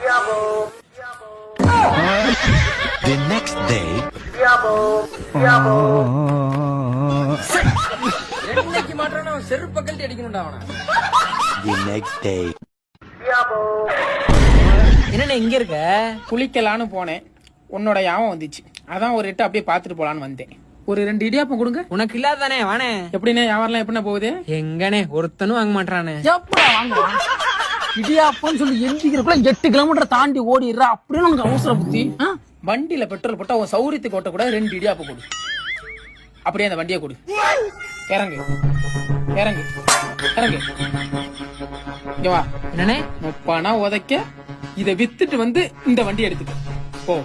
The next day. என்னைக்கு மாட்டான செருப்பு கழட்டி அடிக்கணும்டா அவன. The next day. என்னண்ணே இங்க இருக்க? குளிக்கலான்னு போனேன், உன்னோட யாபம் வந்துச்சு. அதான் ஒரு எட்டு அப்படியே பாத்துட்டு போலான்னு வந்தேன். ஒரு 2 இடியாப்பம் கொடுங்க. உனக்கு இல்லாதானே வானே. எப்படிண்ணே வியாபாரம் எப்படின்னா போகுது? எங்கனே ஒருத்தனும் வாங்க மாட்டானே. எப்படா வாங்குவான்? இடியாப்பம்னு சொல்லி எந்திக்கிறக்குள்ள 8 கிலோமீட்டர் தாண்டி ஓடிடுறா. அப்படின்னு உனக்கு அவசர புத்தி. வண்டியில பெட்ரோல் போட்டா உன் சௌரியத்துக்கு ஓட்ட கூட 2 இடியாப்பம் கொடு. அப்படியே அந்த வண்டியை கொடு. இறங்கு இறங்கு இறங்கு. இங்க வா. என்னண்ணே? முப்பானா உதைக்க இதை வித்துட்டு வந்து இந்த வண்டி எடுத்துக்க போ.